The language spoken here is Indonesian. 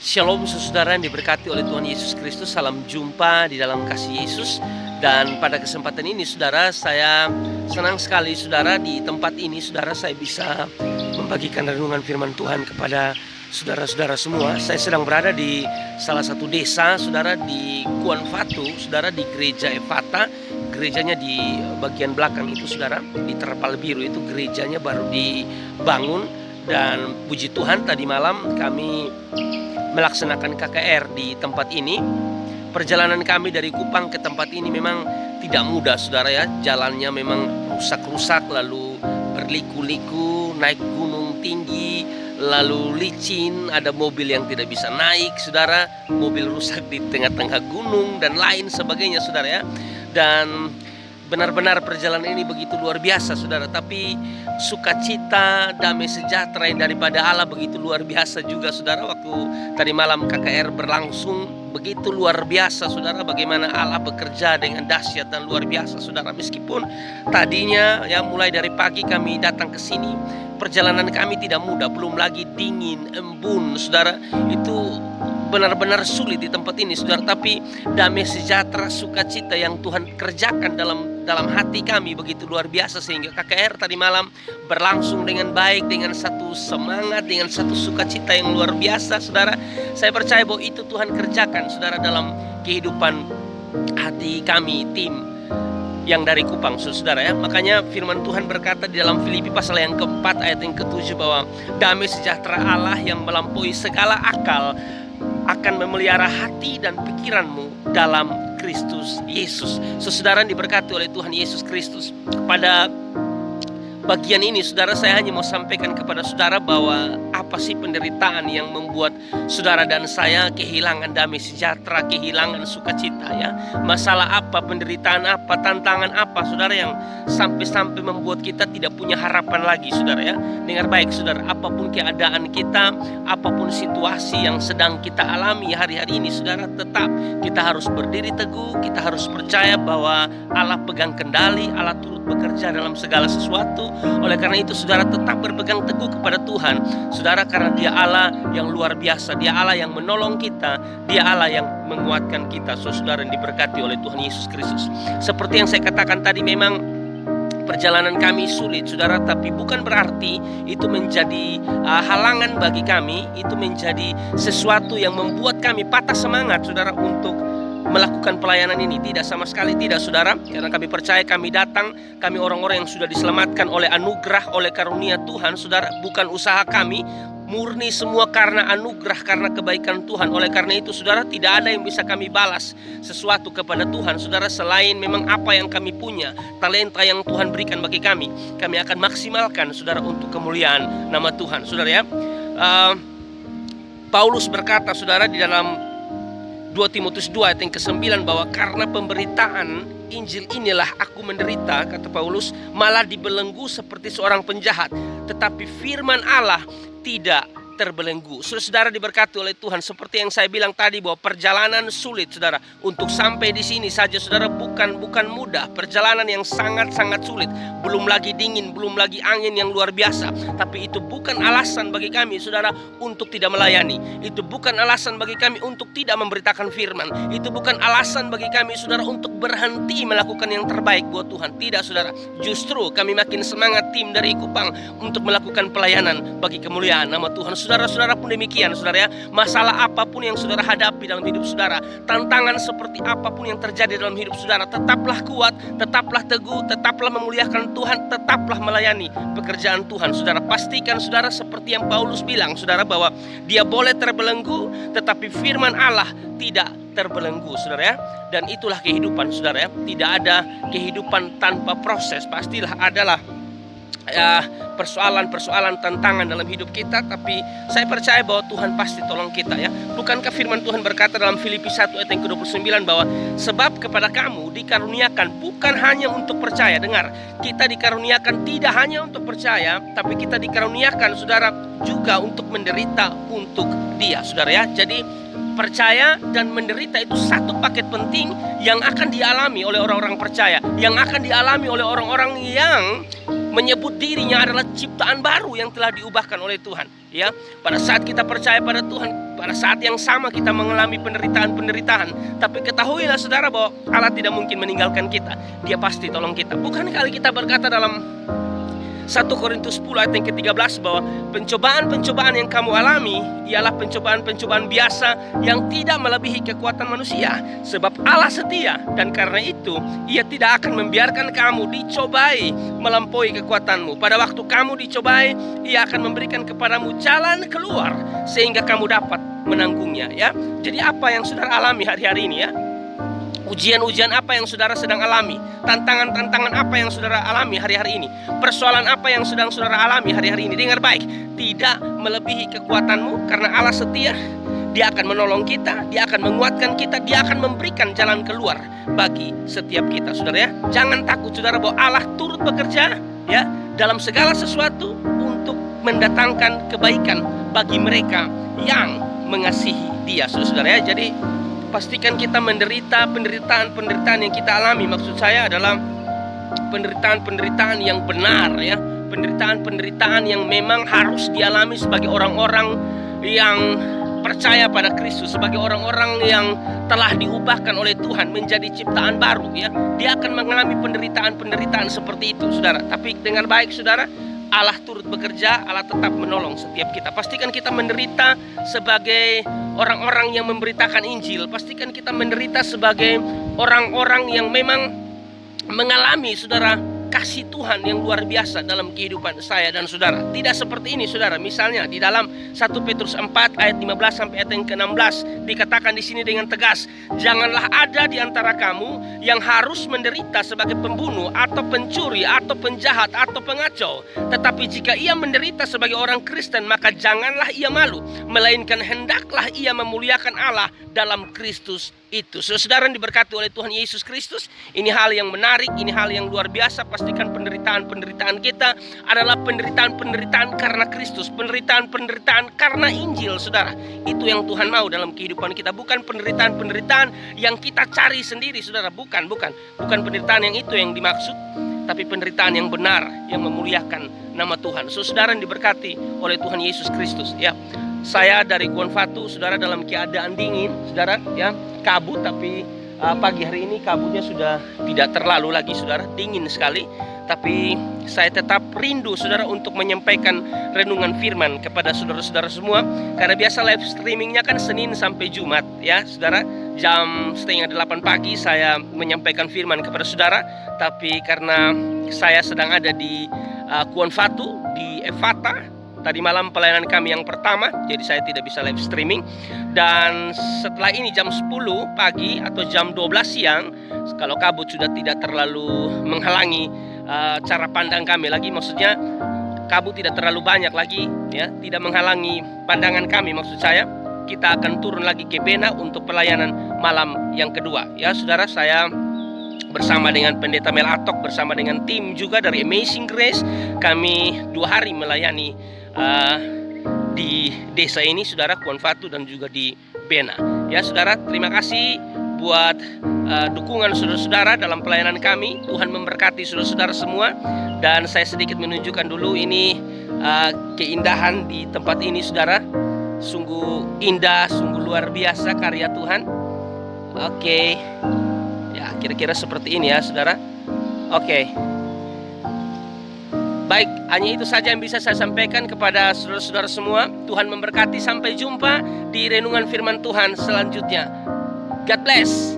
Shalom saudara yang diberkati oleh Tuhan Yesus Kristus. Salam jumpa di dalam kasih Yesus. Dan pada kesempatan ini saudara, saya senang sekali saudara di tempat ini saudara saya bisa membagikan renungan firman Tuhan kepada saudara-saudara semua. Saya sedang berada di salah satu desa saudara di Kuan Fatu, saudara, di gereja Efata. Gerejanya di bagian belakang itu saudara, di terpal biru itu gerejanya baru dibangun. Dan puji Tuhan tadi malam kami melaksanakan KKR di tempat ini. Perjalanan kami dari Kupang ke tempat ini memang tidak mudah saudara ya. Jalannya memang rusak-rusak, lalu berliku-liku, naik gunung tinggi, lalu licin, ada mobil yang tidak bisa naik saudara, mobil rusak di tengah-tengah gunung dan lain sebagainya saudara ya. Dan benar-benar perjalanan ini begitu luar biasa saudara. Tapi sukacita, damai sejahtera yang daripada Allah begitu luar biasa juga saudara. Waktu tadi malam KKR berlangsung begitu luar biasa saudara, bagaimana Allah bekerja dengan dahsyat dan luar biasa saudara. Meskipun tadinya ya mulai dari pagi kami datang ke sini, perjalanan kami tidak mudah, belum lagi dingin, embun saudara. Itu benar-benar sulit di tempat ini saudara. Tapi damai sejahtera, sukacita yang Tuhan kerjakan dalam hati kami begitu luar biasa, sehingga KKR tadi malam berlangsung dengan baik, dengan satu semangat, dengan satu sukacita yang luar biasa saudara. Saya percaya bahwa itu Tuhan kerjakan saudara dalam kehidupan hati kami, tim yang dari Kupang saudara ya. Makanya firman Tuhan berkata di dalam Filipi pasal yang keempat ayat yang ke-7 bahwa damai sejahtera Allah yang melampaui segala akal akan memelihara hati dan pikiranmu dalam Kristus Yesus. Saudara diberkati oleh Tuhan Yesus Kristus. Pada bagian ini saudara, saya hanya mau sampaikan kepada saudara bahwa apa sih penderitaan yang membuat saudara dan saya kehilangan damai sejahtera, kehilangan sukacita ya. Masalah apa, penderitaan apa, tantangan apa saudara yang sampai-sampai membuat kita tidak punya harapan lagi saudara ya. Dengar baik saudara, apapun keadaan kita, apapun situasi yang sedang kita alami hari-hari ini saudara, tetap kita harus berdiri teguh, kita harus percaya bahwa Allah pegang kendali, Allah turut bekerja dalam segala sesuatu. Oleh karena itu saudara tetap berpegang teguh kepada Tuhan saudara, karena Dia Allah yang luar biasa, Dia Allah yang menolong kita, Dia Allah yang menguatkan kita. Saudara yang diberkati oleh Tuhan Yesus Kristus. Seperti yang saya katakan tadi, memang perjalanan kami sulit saudara, tapi bukan berarti itu menjadi halangan bagi kami, itu menjadi sesuatu yang membuat kami patah semangat saudara untuk melakukan pelayanan ini. Tidak, sama sekali tidak saudara. Karena kami percaya, kami datang, kami orang-orang yang sudah diselamatkan oleh anugerah, oleh karunia Tuhan saudara. Bukan usaha kami, murni semua karena anugerah, karena kebaikan Tuhan. Oleh karena itu saudara, tidak ada yang bisa kami balas sesuatu kepada Tuhan saudara, selain memang apa yang kami punya, talenta yang Tuhan berikan bagi kami. Kami akan maksimalkan saudara untuk kemuliaan nama Tuhan saudara ya. Paulus berkata saudara di dalam 2 Timotius 2 ayat yang ke-9 bahwa karena pemberitaan Injil inilah aku menderita, kata Paulus, malah dibelenggu seperti seorang penjahat, tetapi firman Allah tidak terbelenggu. Saudara diberkati oleh Tuhan. Seperti yang saya bilang tadi bahwa perjalanan sulit saudara. Untuk sampai di sini saja saudara bukan mudah. Perjalanan yang sangat-sangat sulit. Belum lagi dingin, belum lagi angin yang luar biasa. Tapi itu bukan alasan bagi kami saudara untuk tidak melayani. Itu bukan alasan bagi kami untuk tidak memberitakan firman. Itu bukan alasan bagi kami saudara untuk berhenti melakukan yang terbaik buat Tuhan. Tidak saudara. Justru kami makin semangat tim dari Kupang untuk melakukan pelayanan bagi kemuliaan nama Tuhan. Saudara-saudara pun demikian saudara ya. Masalah apapun yang saudara hadapi dalam hidup saudara, tantangan seperti apapun yang terjadi dalam hidup saudara, tetaplah kuat, tetaplah teguh, tetaplah memuliakan Tuhan, tetaplah melayani pekerjaan Tuhan saudara. Pastikan saudara seperti yang Paulus bilang saudara, bahwa dia boleh terbelenggu tetapi firman Allah tidak terbelenggu saudara ya. Dan itulah kehidupan saudara ya. Tidak ada kehidupan tanpa proses. Pastilah adalah persoalan-persoalan, tantangan dalam hidup kita, tapi saya percaya bahwa Tuhan pasti tolong kita ya. Bukankah firman Tuhan berkata dalam Filipi 1 ayat yang ke-29 bahwa sebab kepada kamu dikaruniakan bukan hanya untuk percaya. Dengar, kita dikaruniakan tidak hanya untuk percaya, tapi kita dikaruniakan saudara juga untuk menderita untuk Dia saudara ya. Jadi percaya dan menderita itu satu paket penting yang akan dialami oleh orang-orang percaya, yang akan dialami oleh orang-orang yang menyebut dirinya adalah ciptaan baru yang telah diubahkan oleh Tuhan. ya. Pada saat kita percaya pada Tuhan, pada saat yang sama kita mengalami penderitaan-penderitaan, tapi ketahuilah saudara bahwa Allah tidak mungkin meninggalkan kita. Dia pasti tolong kita. Bukan kali kita berkata dalam 1 Korintus 10 ayat yang ke-13 bahwa pencobaan-pencobaan yang kamu alami ialah pencobaan-pencobaan biasa yang tidak melebihi kekuatan manusia. Sebab Allah setia, dan karena itu Ia tidak akan membiarkan kamu dicobai melampaui kekuatanmu. Pada waktu kamu dicobai, Ia akan memberikan kepadamu jalan keluar sehingga kamu dapat menanggungnya, ya. Jadi apa yang saudara alami hari-hari ini, ya? Ujian-ujian apa yang saudara sedang alami? Tantangan-tantangan apa yang saudara alami hari-hari ini? Persoalan apa yang sedang saudara alami hari-hari ini? Dengar baik, tidak melebihi kekuatanmu, karena Allah setia. Dia akan menolong kita, Dia akan menguatkan kita, Dia akan memberikan jalan keluar bagi setiap kita, saudara, ya. Jangan takut saudara bahwa Allah turut bekerja, ya, dalam segala sesuatu untuk mendatangkan kebaikan bagi mereka yang mengasihi Dia, saudara, ya. Jadi pastikan kita menderita penderitaan yang kita alami. Maksud saya adalah penderitaan yang benar, ya. Penderitaan yang memang harus dialami sebagai orang-orang yang percaya pada Kristus, sebagai orang-orang yang telah diubahkan oleh Tuhan menjadi ciptaan baru, ya. Dia akan mengalami penderitaan seperti itu, saudara. Tapi dengan baik, saudara, Allah turut bekerja, Allah tetap menolong setiap kita. Pastikan kita menderita sebagai orang-orang yang memberitakan Injil. Pastikan kita menderita sebagai orang-orang yang memang mengalami, saudara, kasih Tuhan yang luar biasa dalam kehidupan saya dan saudara. Tidak seperti ini, saudara. Misalnya di dalam 1 Petrus 4 ayat 15 sampai ayat yang ke-16 dikatakan di sini dengan tegas, janganlah ada di antara kamu yang harus menderita sebagai pembunuh atau pencuri atau penjahat atau pengacau. Tetapi jika ia menderita sebagai orang Kristen, maka janganlah ia malu, melainkan hendaklah ia memuliakan Allah dalam Kristus itu. Saudara diberkati oleh Tuhan Yesus Kristus, ini hal yang menarik, ini hal yang luar biasa. Pastikan penderitaan kita adalah penderitaan karena Kristus, penderitaan karena Injil, saudara. Itu yang Tuhan mau dalam kehidupan kita, bukan penderitaan yang kita cari sendiri, saudara. Bukan penderitaan yang itu yang dimaksud, tapi penderitaan yang benar yang memuliakan nama Tuhan. Saudara diberkati oleh Tuhan Yesus Kristus, ya. Saya dari Kuanfatu, saudara, dalam keadaan dingin, saudara, ya, kabut, tapi pagi hari ini kabutnya sudah tidak terlalu lagi, saudara, dingin sekali. Tapi saya tetap rindu, saudara, untuk menyampaikan renungan firman kepada saudara-saudara semua. Karena biasa live streamingnya kan Senin sampai Jumat, ya, saudara. Jam 7:30 pagi saya menyampaikan firman kepada saudara. Tapi karena saya sedang ada di Kuanfatu, di Efata, tadi malam pelayanan kami yang pertama, jadi saya tidak bisa live streaming. Dan setelah ini jam 10 pagi atau jam 12 siang, kalau kabut sudah tidak terlalu menghalangi cara pandang kami lagi, maksudnya kabut tidak terlalu banyak lagi, ya, tidak menghalangi pandangan kami, maksud saya, kita akan turun lagi ke Bena untuk pelayanan malam yang kedua, ya, saudara. Saya bersama dengan Pendeta Mel Atok, bersama dengan tim juga dari Amazing Grace, kami 2 hari melayani di desa ini, saudara, Kuanfatu dan juga di Bena, ya, saudara. Terima kasih buat dukungan saudara-saudara dalam pelayanan kami. Tuhan memberkati saudara-saudara semua. Dan saya sedikit menunjukkan dulu ini keindahan di tempat ini, saudara. Sungguh indah, sungguh luar biasa karya Tuhan. Oke, ya, kira-kira seperti ini, ya, saudara. Oke. Baik, hanya itu saja yang bisa saya sampaikan kepada saudara-saudara semua. Tuhan memberkati, sampai jumpa di renungan firman Tuhan selanjutnya. God bless.